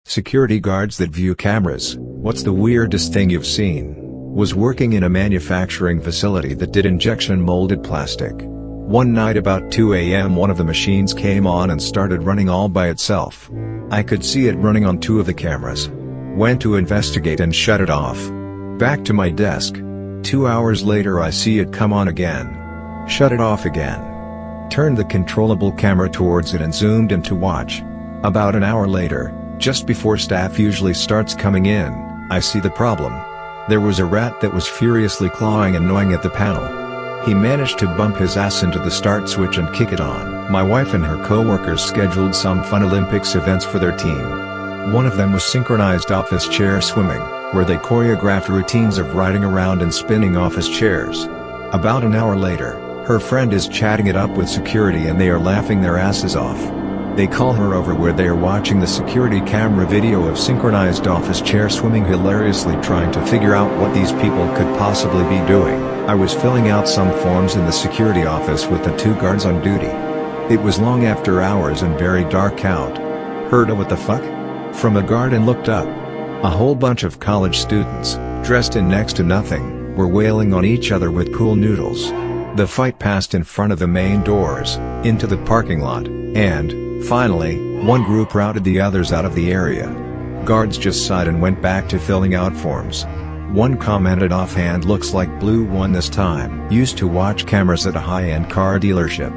Security guards that view cameras. What's the weirdest thing you've seen? Was working in a manufacturing facility that did injection molded plastic. One night about 2 a.m. one of the machines came on and started running all by itself. I could see it running on 2 of the cameras. Went to investigate and shut it off. Back to my desk. 2 hours later I see it come on again. Shut it off again. Turned the controllable camera towards it and zoomed in to watch. About an hour later, just before staff usually starts coming in, I see the problem. There was a rat that was furiously clawing and gnawing at the panel. He managed to bump his ass into the start switch and kick it on. My wife and her co-workers scheduled some fun Olympics events for their team. One of them was synchronized office chair swimming, where they choreographed routines of riding around and spinning office chairs. About an hour later, her friend is chatting it up with security and they are laughing their asses off. They call her over where they are watching the security camera video of synchronized office chair swimming, hilariously trying to figure out what these people could possibly be doing. I was filling out some forms in the security office with the 2 guards on duty. It was long after hours and very dark out. Heard a "what the fuck?" from a guard and looked up. A whole bunch of college students, dressed in next to nothing, were wailing on each other with pool noodles. The fight passed in front of the main doors, into the parking lot, and, finally, one group routed the others out of the area. Guards just sighed and went back to filling out forms. One commented offhand, "Looks like Blue won this time." Used to watch cameras at a high-end car dealership.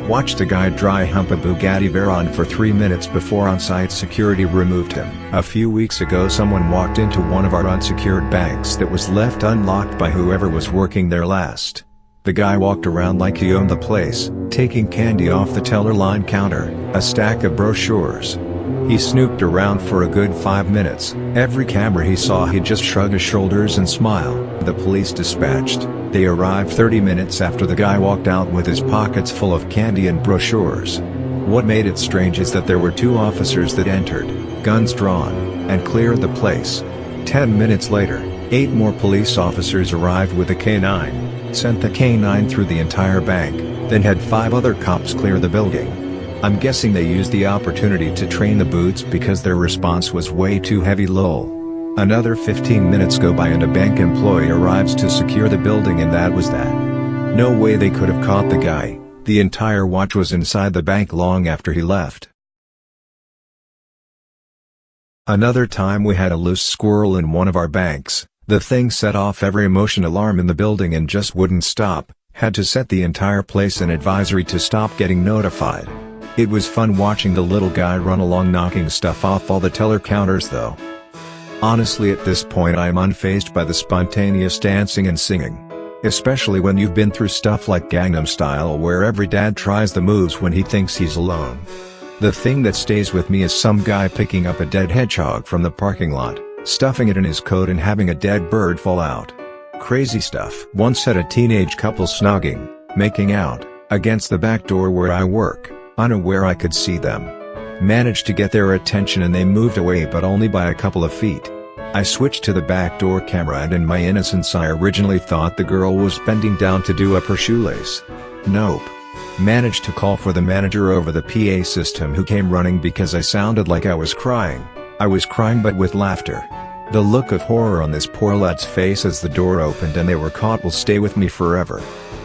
Watched a guy dry hump a Bugatti Veyron for 3 minutes before on-site security removed him. A few weeks ago someone walked into one of our unsecured banks that was left unlocked by whoever was working there last. The guy walked around like he owned the place, taking candy off the teller line counter, a stack of brochures. He snooped around for a good 5 minutes. Every camera he saw he'd just shrug his shoulders and smile. The police dispatched. They arrived 30 minutes after the guy walked out with his pockets full of candy and brochures. What made it strange is that there were 2 officers that entered, guns drawn, and cleared the place. 10 minutes later, 8 more police officers arrived with a K9, sent the K9 through the entire bank, then had 5 other cops clear the building. I'm guessing they used the opportunity to train the boots because their response was way too heavy. Lol. Another 15 minutes go by and a bank employee arrives to secure the building, and that was that. No way they could have caught the guy. The entire watch was inside the bank long after he left. Another time we had a loose squirrel in one of our banks. The thing set off every motion alarm in the building and just wouldn't stop. Had to set the entire place in advisory to stop getting notified. It was fun watching the little guy run along knocking stuff off all the teller counters though. Honestly, at this point I am unfazed by the spontaneous dancing and singing. Especially when you've been through stuff like Gangnam Style, where every dad tries the moves when he thinks he's alone. The thing that stays with me is some guy picking up a dead hedgehog from the parking lot, stuffing it in his coat and having a dead bird fall out. Crazy stuff. Once had a teenage couple snogging, making out, against the back door where I work, unaware I could see them. Managed to get their attention and they moved away, but only by a couple of feet. I switched to the back door camera and in my innocence I originally thought the girl was bending down to do up her shoelace. Nope. Managed to call for the manager over the PA system, who came running because I sounded like I was crying. I was crying but with laughter. The look of horror on this poor lad's face as the door opened and they were caught will stay with me forever.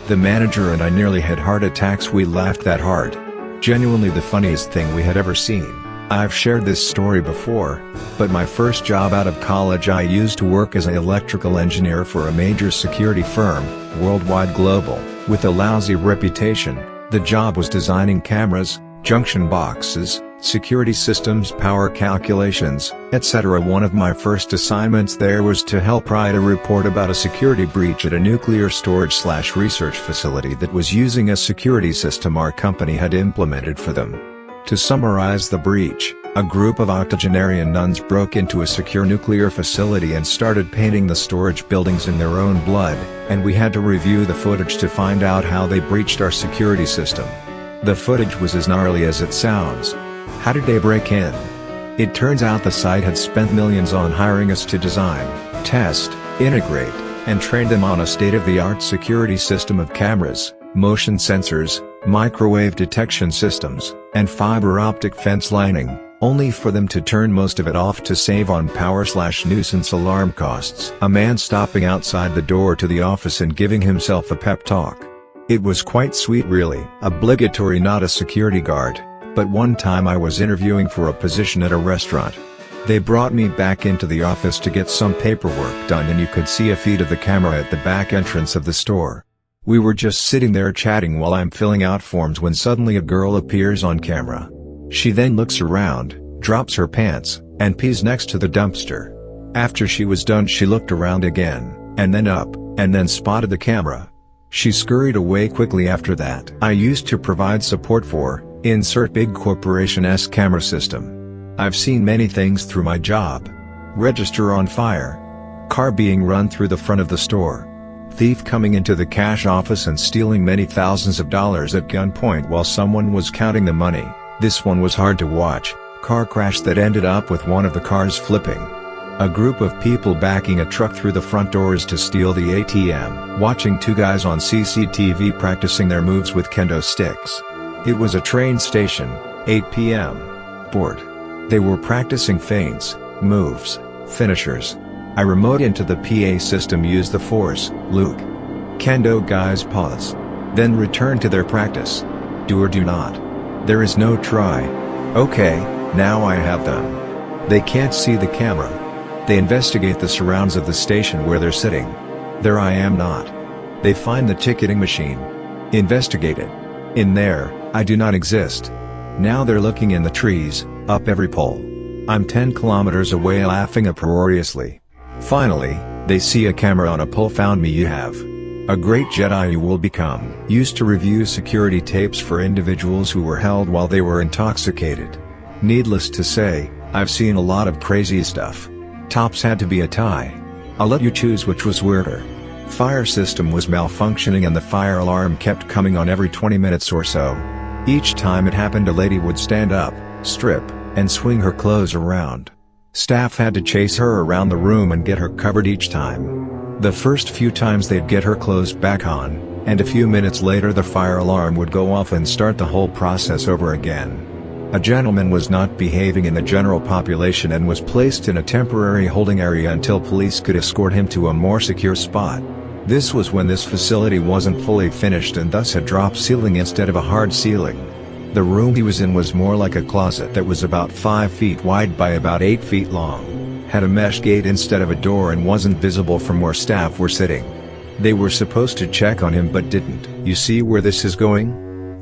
The manager and I nearly had heart attacks, we laughed that hard. Genuinely the funniest thing we had ever seen. I've shared this story before, but my first job out of college I used to work as an electrical engineer for a major security firm, Worldwide Global, with a lousy reputation. The job was designing cameras, junction boxes, security systems, power calculations, etc. One of my first assignments there was to help write a report about a security breach at a nuclear storage/research facility that was using a security system our company had implemented for them. To summarize the breach, a group of octogenarian nuns broke into a secure nuclear facility and started painting the storage buildings in their own blood, and we had to review the footage to find out how they breached our security system. The footage was as gnarly as it sounds. How did they break in? It turns out the site had spent millions on hiring us to design, test, integrate, and train them on a state-of-the-art security system of cameras, motion sensors, microwave detection systems, and fiber optic fence lining, only for them to turn most of it off to save on power/nuisance alarm costs. A man stopping outside the door to the office and giving himself a pep talk. It was quite sweet really. Obligatory, not a security guard, but one time I was interviewing for a position at a restaurant. They brought me back into the office to get some paperwork done and you could see a feed of the camera at the back entrance of the store. We were just sitting there chatting while I'm filling out forms when suddenly a girl appears on camera. She then looks around, drops her pants, and pees next to the dumpster. After she was done she looked around again, and then up, and then spotted the camera. She scurried away quickly after that. I used to provide support for, insert big corporation-esque camera system. I've seen many things through my job. Register on fire. Car being run through the front of the store. Thief coming into the cash office and stealing many thousands of dollars at gunpoint while someone was counting the money. This one was hard to watch. Car crash that ended up with one of the cars flipping. A group of people backing a truck through the front doors to steal the ATM. Watching two guys on CCTV practicing their moves with kendo sticks. It was a train station, 8 p.m. Bored. They were practicing feints, moves, finishers. I remote into the PA system, use the force, Luke. Kendo guys pause. Then return to their practice. Do or do not. There is no try. Okay, now I have them. They can't see the camera. They investigate the surrounds of the station where they're sitting. There I am not. They find the ticketing machine. Investigate it. In there, I do not exist. Now they're looking in the trees, up every pole. I'm 10 kilometers away laughing uproariously. Finally, they see a camera on a pole. Found me, you have. A great Jedi you will become. Used to review security tapes for individuals who were held while they were intoxicated. Needless to say, I've seen a lot of crazy stuff. Tops had to be a tie. I'll let you choose which was weirder. Fire system was malfunctioning and the fire alarm kept coming on every 20 minutes or so. Each time it happened a lady would stand up, strip, and swing her clothes around. Staff had to chase her around the room and get her covered each time. The first few times they'd get her clothes back on, and a few minutes later the fire alarm would go off and start the whole process over again. A gentleman was not behaving in the general population and was placed in a temporary holding area until police could escort him to a more secure spot. This was when this facility wasn't fully finished and thus had drop ceiling instead of a hard ceiling. The room he was in was more like a closet that was about 5 feet wide by about 8 feet long, had a mesh gate instead of a door and wasn't visible from where staff were sitting. They were supposed to check on him but didn't. You see where this is going?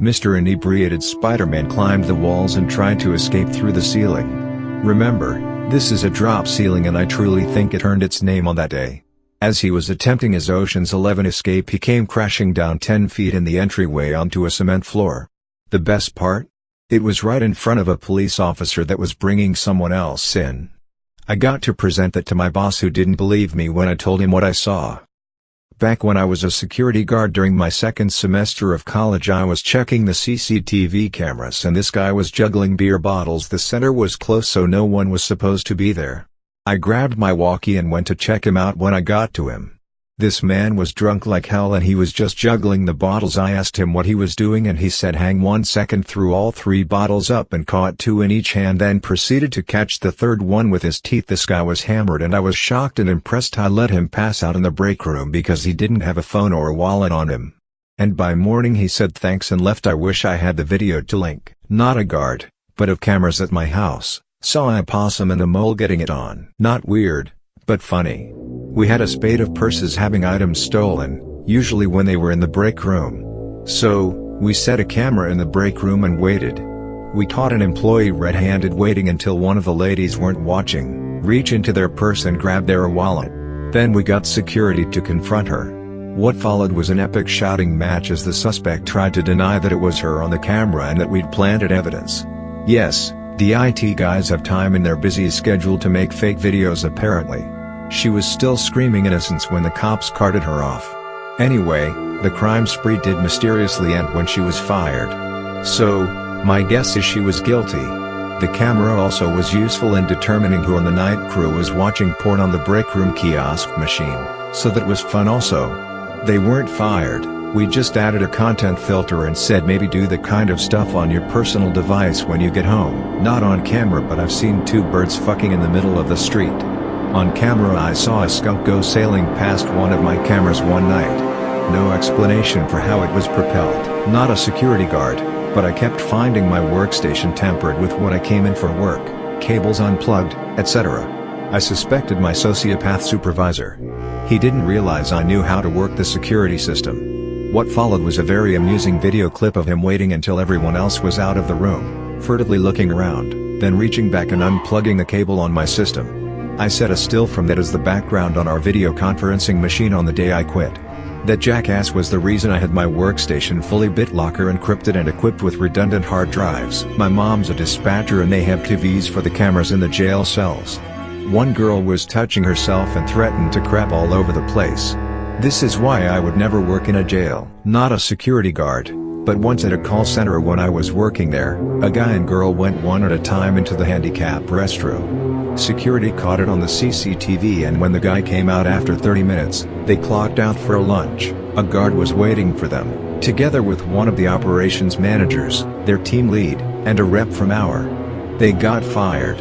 Mr. Inebriated Spider-Man climbed the walls and tried to escape through the ceiling. Remember, this is a drop ceiling and I truly think it earned its name on that day. As he was attempting his Ocean's 11 escape he came crashing down 10 feet in the entryway onto a cement floor. The best part? It was right in front of a police officer that was bringing someone else in. I got to present that to my boss who didn't believe me when I told him what I saw. Back when I was a security guard during my second semester of college I was checking the CCTV cameras and this guy was juggling beer bottles. The center was close so no one was supposed to be there. I grabbed my walkie and went to check him out. When I got to him, this man was drunk like hell and he was just juggling the bottles. I asked him what he was doing and he said hang 1 second, threw all 3 bottles up and caught 2 in each hand, then proceeded to catch the third one with his teeth. This guy was hammered and I was shocked and impressed. I let him pass out in the break room because he didn't have a phone or a wallet on him. And by morning he said thanks and left. I wish I had the video to link. Not a guard, but of cameras at my house. Saw a possum and a mole getting it on. Not weird, but funny. We had a spate of purses having items stolen, usually when they were in the break room. So, we set a camera in the break room and waited. We caught an employee red-handed waiting until one of the ladies weren't watching, reach into their purse and grab their wallet. Then we got security to confront her. What followed was an epic shouting match as the suspect tried to deny that it was her on the camera and that we'd planted evidence. Yes, the IT guys have time in their busy schedule to make fake videos apparently. She was still screaming innocence when the cops carted her off. Anyway, the crime spree did mysteriously end when she was fired. So, my guess is she was guilty. The camera also was useful in determining who on the night crew was watching porn on the break room kiosk machine, so that was fun also. They weren't fired. We just added a content filter and said maybe do the kind of stuff on your personal device when you get home. Not on camera, but I've seen two birds fucking in the middle of the street. On camera I saw a skunk go sailing past one of my cameras one night. No explanation for how it was propelled. Not a security guard, but I kept finding my workstation tampered with when I came in for work, cables unplugged, etc. I suspected my sociopath supervisor. He didn't realize I knew how to work the security system. What followed was a very amusing video clip of him waiting until everyone else was out of the room, furtively looking around, then reaching back and unplugging the cable on my system. I set a still from that as the background on our video conferencing machine on the day I quit. That jackass was the reason I had my workstation fully BitLocker encrypted and equipped with redundant hard drives. My mom's a dispatcher and they have TVs for the cameras in the jail cells. One girl was touching herself and threatened to crap all over the place. This is why I would never work in a jail. Not a security guard, but once at a call center when I was working there, a guy and girl went one at a time into the handicap restroom. Security caught it on the CCTV, and when the guy came out after 30 minutes, they clocked out for a lunch. A guard was waiting for them, together with one of the operations managers, their team lead, and a rep from our. They got fired.